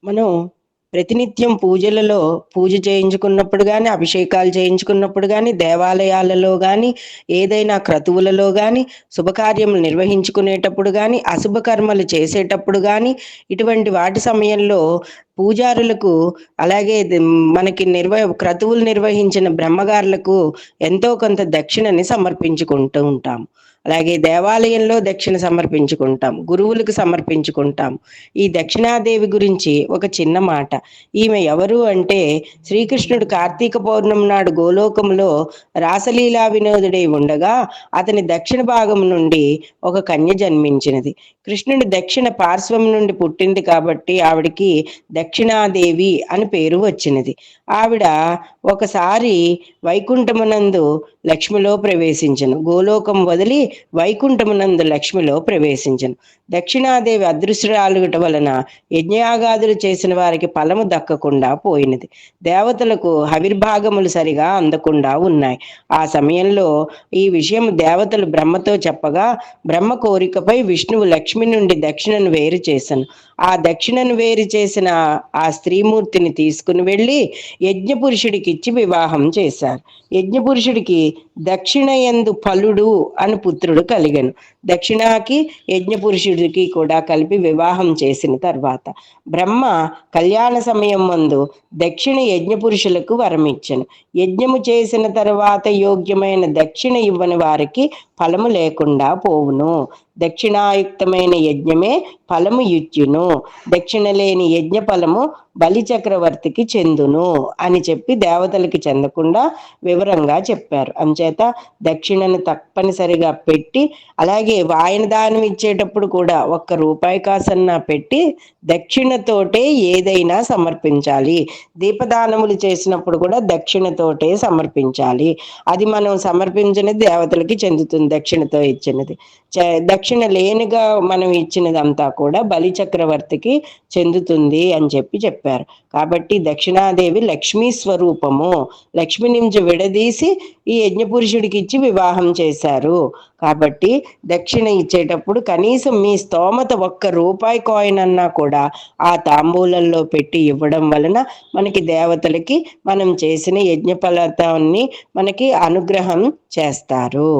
మనం ప్రతినిత్యం పూజలలో పూజ చేయించుకున్నప్పుడు గాని, అభిషేకాలు చేయించుకున్నప్పుడు గాని, దేవాలయాలలో గాని, ఏదైనా క్రతువులలో గాని, శుభకార్యములు నిర్వహించుకునేటప్పుడు గాని, అశుభ కర్మలు చేసేటప్పుడు గాని, ఇటువంటి వాటి సమయంలో పూజారులకు అలాగే మనకి క్రతువులు నిర్వహించిన బ్రహ్మగారులకు ఎంతో కొంత దక్షిణని సమర్పించుకుంటూ ఉంటాం. అలాగే దేవాలయంలో దక్షిణ సమర్పించుకుంటాం. గురువులకు సమర్పించుకుంటాం. ఈ దక్షిణాదేవి గురించి ఒక చిన్న మాట. ఈమె ఎవరు అంటే శ్రీకృష్ణుడు కార్తీక పౌర్ణమి నాడు గోలోకంలో రాసలీలా వినోదుడై ఉండగా అతని దక్షిణ భాగం నుండి ఒక కన్య జన్మించినది. కృష్ణుడి దక్షిణ పార్శ్వం నుండి పుట్టింది కాబట్టి ఆవిడికి దక్షిణాదేవి అని పేరు వచ్చినది. ఆవిడ ఒకసారి వైకుంఠమునందు లక్ష్మిలో ప్రవేశించను. గోలోకం వదిలి వైకుంఠమునందు లక్ష్మిలో ప్రవేశించను. దక్షిణాదేవి అదృశ్యురాలుట వలన యజ్ఞయాగాదులు చేసిన వారికి ఫలము దక్కకుండా పోయినది. దేవతలకు హవిర్భాగములు సరిగా అందకుండా ఉన్నాయి. ఆ సమయంలో ఈ విషయం దేవతలు బ్రహ్మతో చెప్పగా బ్రహ్మ కోరికపై విష్ణువు లక్ష్మి నుండి దక్షిణను వేరు చేశాను. ఆ దక్షిణను వేరు చేసిన ఆ స్త్రీమూర్తిని తీసుకుని వెళ్ళి యజ్ఞపురుషుడికి ఇచ్చి వివాహం చేశారు. యజ్ఞపురుషుడికి దక్షిణయందు ఫలుడు అని పుత్రుడు కలిగను. దక్షిణాకి యజ్ఞపురుషుడికి కూడా కలిపి వివాహం చేసిన తర్వాత బ్రహ్మ కళ్యాణ సమయం ముందు దక్షిణ యజ్ఞపురుషులకు వరమిచ్చను. యజ్ఞము చేసిన తర్వాత యోగ్యమైన దక్షిణ ఇవ్వని వారికి ఫలము లేకుండా పోవును. దక్షిణాయుక్తమైన యజ్ఞమే ఫలము ఇచ్చును. దక్షిణ లేని యజ్ఞ ఫలము బలి చక్రవర్తికి చెందును అని చెప్పి దేవతలకి చెందకుండా వివరంగా చెప్పారు. అంచేత దక్షిణను తప్పనిసరిగా పెట్టి, అలాగే వాయన దానం ఇచ్చేటప్పుడు కూడా ₹1 కాసన్నా పెట్టి దక్షిణతోటే ఏదైనా సమర్పించాలి. దీపదానములు చేసినప్పుడు కూడా దక్షిణతోటే సమర్పించాలి. అది మనం సమర్పించినది దేవతలకి చెందుతుంది, దక్షిణతో ఇచ్చినది. దక్షిణ లేనిగా మనం ఇచ్చినదంతా కూడా బలి చక్రవర్తికి చెందుతుంది అని చెప్పారు. కాబట్టి దక్షిణాదేవి లక్ష్మీ స్వరూపము. లక్ష్మి నుంచి విడదీసి ఈ యజ్ఞపురుషుడికి ఇచ్చి వివాహం చేశారు. కాబట్టి దక్షిణ ఇచ్చేటప్పుడు కనీసం మీ స్తోమత ₹1 కాయిన్ అన్నా కూడా ఆ తాంబూలంలో పెట్టి ఇవ్వడం వలన మనకి దేవతలకి మనం చేసిన యజ్ఞ ఫలితాన్ని మనకి అనుగ్రహం చేస్తారు.